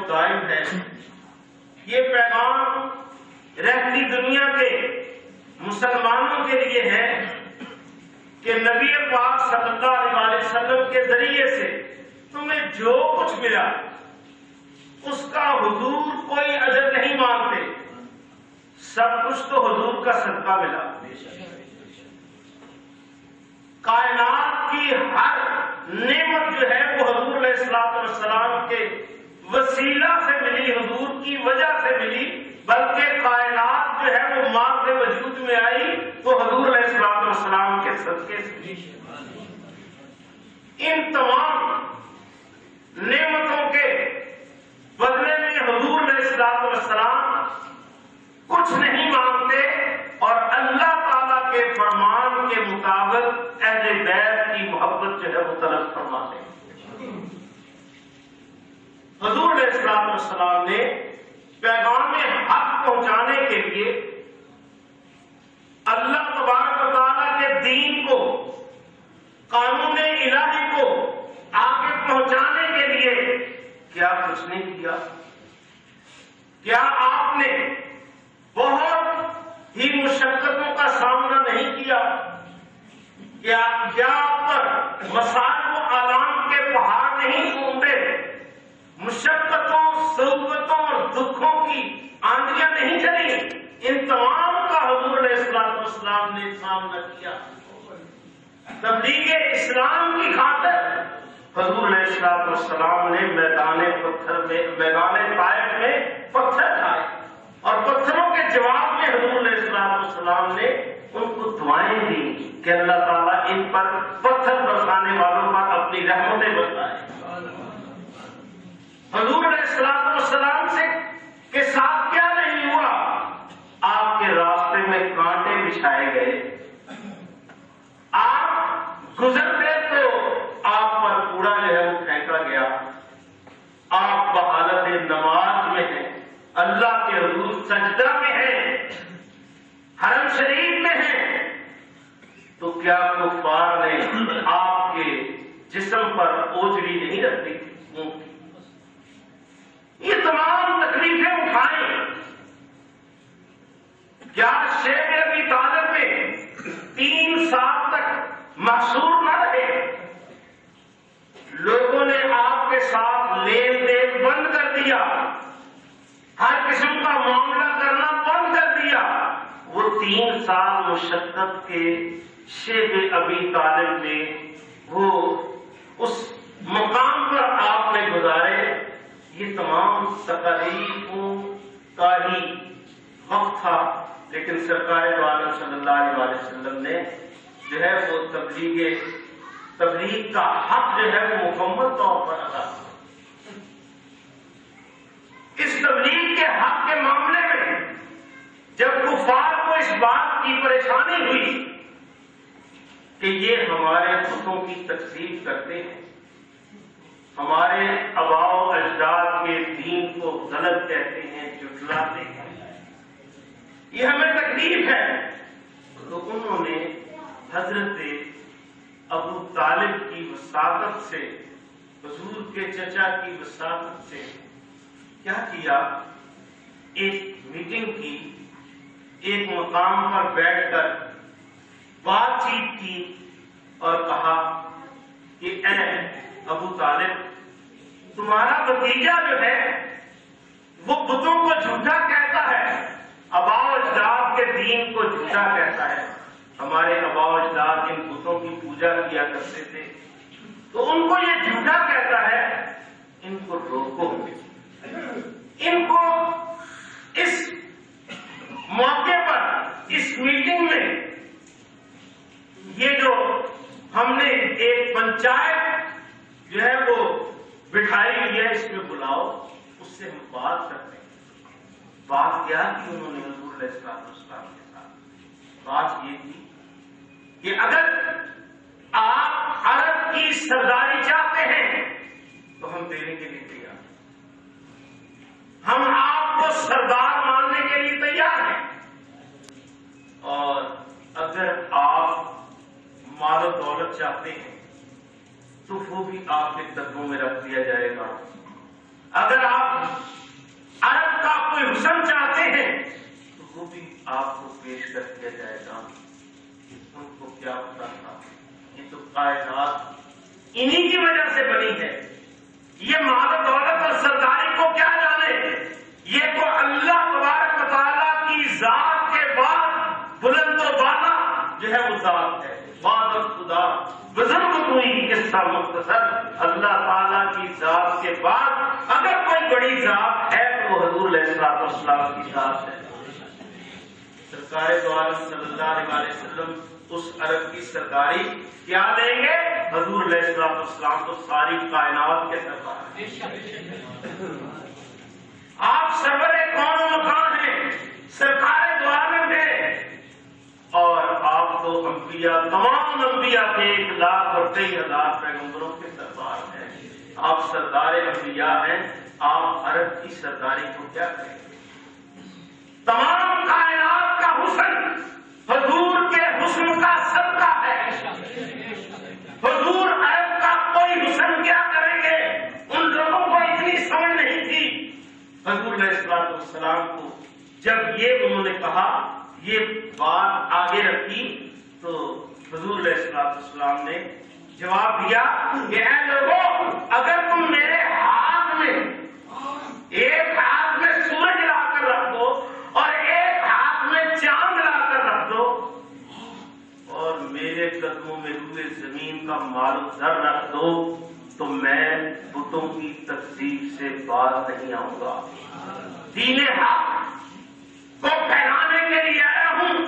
دائم ہے۔ یہ پیغام رہتی دنیا کے مسلمانوں کے لیے ہے کہ نبی پاک صلی اللہ علیہ وسلم کے ذریعے سے تمہیں جو کچھ ملا اس کا حضور کوئی اجر نہیں مانگتے، سب کچھ تو حضور کا صدقہ ملا۔ کائنات کی ہر نعمت جو ہے وہ حضور علیہ السلام کے وسیلہ سے ملی، حضور کی وجہ سے ملی، بلکہ کائنات جو ہے وہ ماں کے وجود میں آئی تو حضور علیہ السلام کے صدقے سے۔ ان تمام نعمتوں کے بدلے میں حضور علیہ السلام کچھ نہیں مانگتے اور اللہ تعالیٰ کے فرمان کے مطابق اہل بیت کی محبت جو ہے وہ طلب فرماتے ہیں۔ حضور علیہ السلام نے پیغام حق پہنچانے کے لیے اللہ تبارک و تعالیٰ کے دین کو، قانون الہی کو آگے پہنچانے کے لیے کیا کچھ نہیں کیا؟ کیا آپ نے بہت ہی مشقتوں کا سامنا نہیں کیا؟ کیا آپ پر مسائل و آلام کے پہاڑ نہیں ٹوٹے؟ مشقتوں، صعوبتوں اور دکھوں کی آندھیاں نہیں چلی؟ ان تمام کا حضور علیہ السلام نے سامنا کیا۔ تبلیغ اسلام کی خاطر حضور علیہ السلام نے میدان طائف میں پتھر کھائے اور پتھروں کے جواب میں حضور علیہ السلام نے ان کو دعائیں دی کہ اللہ تعالیٰ ان پر پتھر برسانے والوں پر اپنی رحمتیں برسائے۔ حضور علیہ السلام سے کے ساتھ کیا نہیں ہوا؟ آپ کے راستے میں کانٹے بچھائے گئے، آپ گزرتے تو آپ پر کوڑا جو ہے وہ پھینکا گیا، آپ بحالت نماز میں ہیں، اللہ کے حضور سجدہ میں ہیں، حرم شریف میں ہیں، تو کیا کفار نے آپ کے جسم پر اوجری نہیں رکھی؟ یہ تمام تکلیفیں اٹھائیں، کیا شیخ ابی طالب میں 3 سال تک محصور نہ رہے؟ لوگوں نے آپ کے ساتھ لین دین بند کر دیا، ہر قسم کا معاملہ کرنا بند کر دیا۔ وہ 3 سال مشقت کے شیخ ابی طالب میں وہ اس مقام پر آپ نے گزارے۔ یہ تمام تکالیفوں کا ہی وقت تھا، لیکن سرکار دو عالم صلی اللہ علیہ وسلم نے جو ہے وہ تبلیغ کا حق جو ہے وہ مکمل طور پر ادا کیا۔ اس تبلیغ کے حق کے معاملے میں جب کفار کو اس بات کی پریشانی ہوئی کہ یہ ہمارے بتوں کی تکذیب کرتے ہیں، ہمارے آباء و اجداد کے دین کو غلط کہتے ہیں، جھٹلاتے ہیں، یہ ہمیں تکلیف ہے، تو انہوں نے حضرت ابو طالب کی وساطت سے، حضور کے چچا کی وساطت سے کیا کیا؟ ایک میٹنگ کی، ایک مقام پر بیٹھ کر بات چیت کی اور کہا کہ اے ابو طالب، تمہارا بھتیجا جو ہے وہ بتوں کو جھوٹا کہتا ہے، آباء و اجداد کے دین کو جھوٹا کہتا ہے۔ ہمارے آباء و اجداد ان بتوں کی پوجا کیا کرتے تھے، تو ان کو یہ جھوٹا کہتا ہے، ان کو روکو، ان کو اس موقع پر، اس میٹنگ میں، یہ جو ہم نے ایک پنچایت جو ہے وہ بٹھائی ہوئی ہے، اس میں بلاؤ، اس سے ہم بات کرتے ہیں۔ بات کیا کہ انہوں نے حضور علیہ السلام کے ساتھ بات یہ تھی کہ اگر آپ عرب کی سرداری چاہتے ہیں تو ہم دینے کے لیے تیار ہیں، ہم آپ کو سردار ماننے کے لیے تیار ہیں، اور اگر آپ مال و دولت چاہتے ہیں تو وہ بھی آپ کے قدموں میں رکھ دیا جائے گا، اگر آپ آپ کو پیش کر دیا جائے گا۔ ان کو کیا پتا تھا؟ یہ تو کائنات انہی کی وجہ سے بنی ہے۔ یہ مال و دولت اور سرداری کو کیا جانے، یہ تو اللہ تبارک و تعالیٰ کی ذات کے بعد بلند و بالا جو ہے وہ ذات ہے، بعد خدا بزرگ ہوئی قصہ مختصر اللہ تعالیٰ کی ذات کے بعد اگر کوئی بڑی ذات ہے تو وہ حضور علیہ السلام کی ذات ہے۔ سرکار دو عالم صلی اللہ علیہ وسلم اس عرب کی سرداری کیا دیں گے؟ حضور علیہ السلام تو ساری کائنات کے سردار ہیں۔ آپ سرور کون و مکان ہیں، سرکار دو عالم ہیں، اور آپ تو انبیاء، تمام انبیاء کے 1,00,000 اور کئی ہزار پیغمبروں کے سردار ہیں۔ آپ سردار انبیاء ہیں، آپ عرب کی سرداری کو کیا کہیں گے؟ تمام کائنات کا حسن حضور کے حسن کا صدقہ ہے۔ حضور عرب کا کوئی حسن کیا کریں گے؟ ان لوگوں کو اتنی سمجھ نہیں تھی۔ حضور علیہ السلام کو جب یہ انہوں نے کہا، یہ بات آگے رکھی، تو حضور علیہ السلام نے جواب دیا کہ اے لوگوں، اگر تم میرے ہاتھ میں ایک ہاتھ میں سورج لا کر رکھ دو اور ایک ہاتھ میں چاند لا کر رکھ دو اور میرے قدموں میں روئے زمین کا مال و زر رکھ دو تو میں بتوں کی تکذیب سے باز نہیں آؤں گا۔ دین حق کو پھیلانے کے لیے آیا ہوں،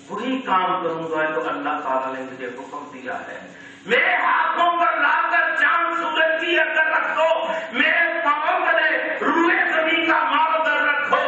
وہی کام کروں گا جو اللہ تعالیٰ نے مجھے حکم دیا ہے۔ میرے ہاتھوں پر لا کر چاند سورج کی اگر رکھ دو، میرے پاؤں تلے روئے زمین کا مال و زر رکھو،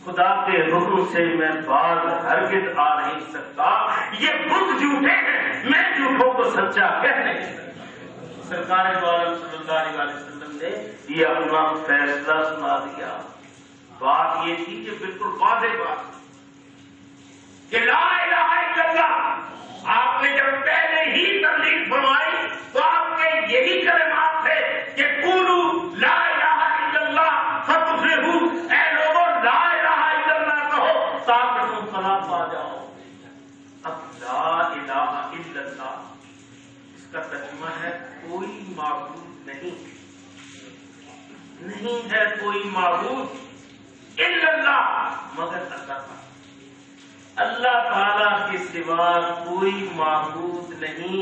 خدا کے حکم سے میں باز ہرگز آ نہیں سکتا۔ یہ بت جھوٹے ہیں، میں جھوٹوں کو سچا کہہ نہیں سکتا۔ سرکار دو عالم صلی اللہ علیہ وسلم نے یہ اپنا فیصلہ سنا دیا۔ بات یہ تھی کہ بالکل واضح بات کہ لا الہ الا اللہ آپ نے جب پہلے ہی تبلیغ فرمائی تو آپ کے یہی کلمات تھے کہ قولوا لا الہ الا اللہ فتفلحوا، اے لوگوں لا الہ الا اللہ کہو تاکہ تم فلاح پا جاؤ۔ اب لا الہ الا اللہ اس کا ترجمہ ہے کوئی معبود نہیں ہے، کوئی معبود الا اللہ مگر اللہ تعالیٰ۔ اللہ تعالیٰ کے سوا کوئی معبود نہیں۔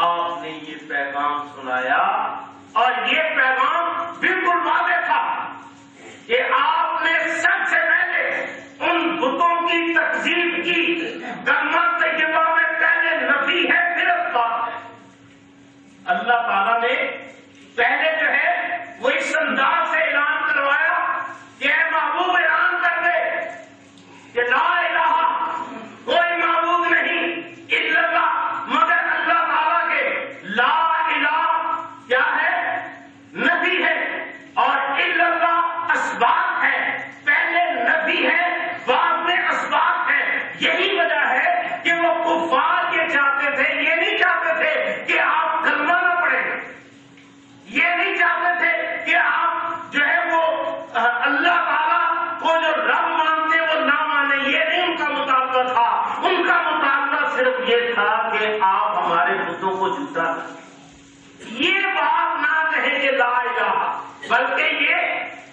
آپ نے یہ پیغام سنایا اور یہ پیغام بالکل واضح تھا کہ آپ نے سب سے پہلے ان بتوں کی تکذیب کی۔ کلمہ طیبہ میں پہلے نفی ہے پھر اثبات ہے۔ اللہ تعالیٰ نے پہلے جو ہے وہ اس انداز سے اعلان کروایا کہ اے محبوب اعلان کر دے کہ لا الہ کوئی معبود نہیں الا اللہ مگر اللہ تعالیٰ کے۔ لا الہ کیا ہے؟ نفی ہے، اور الا اللہ اسبات ہے۔ پہلے نفی ہے، بعد میں اسبات ہے۔ یہی وجہ ہے کہ وہ کفار یہ چاہتے تھے، یہ نہیں چاہتے تھے کہ آپ کلمہ نہ پڑھیں، یہ نہیں چاہتے تھے کہ آپ جو ہے وہ اللہ تعالیٰ کو جو رب مانتے وہ نہ مانے، یہ نہیں ان کا مطالبہ تھا۔ ان کا مطالبہ صرف یہ تھا کہ آپ ہمارے بتوں کو جھوٹا نہ کہیں۔ یہ بات نہ کہیں کہ لا الہ، بلکہ یہ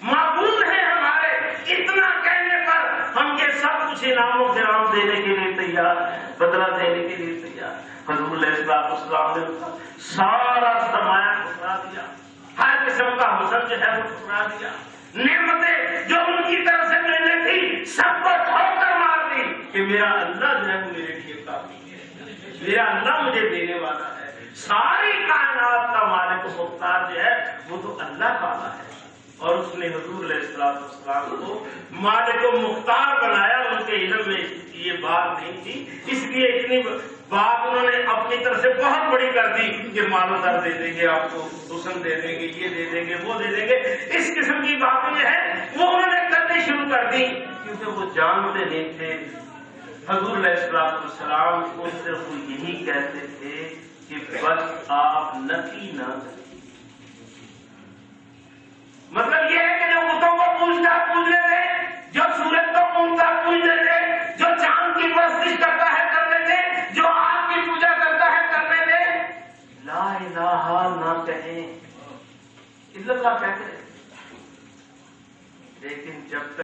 معبود ہیں ہمارے۔ اتنا کہنے پر ہم یہ سب کچھ انعام و کرام دینے کے لیے تیار، بدلہ دینے کے لیے تیار۔ حضور علیہ السلام نے سارا سرمایہ ٹھکرا دیا، ہر قسم کا حسن جو ہے وہ ٹھکرا دیا، نعمتیں جو ان کی طرف سے ملنے تھی سب کو ٹھوکر مار دی کہ میرا اللہ جو ہے وہ میرے لیے کافی ہے، میرا اللہ مجھے دینے والا ہے۔ ساری کائنات کا مالک و مختار جو ہے وہ تو اللہ تعالیٰ ہے، اور اس نے حضور علیہ السلام کو مالک و مختار بنایا۔ ان کے علم میں یہ بات نہیں تھی، اس لیے اتنی بات انہوں نے اپنی طرف سے بہت بڑی کر دی کہ مال و زر دے دیں گے آپ کو، حسن دے دیں گے، یہ دے دیں گے، وہ دے دیں گے۔ اس قسم کی باتیں جو ہے وہ انہوں نے کرنی شروع کر دی، کیونکہ وہ جانتے نہیں تھے حضور علیہ السلام کو صرف وہ یہی کہتے تھے کہ بس آپ نفی نہ کریں۔ مطلب یہ ہے کہ جو بتوں کو پوجنے دیں، جو سورج کو الا اللہ کہتے ہیں، لیکن جب تک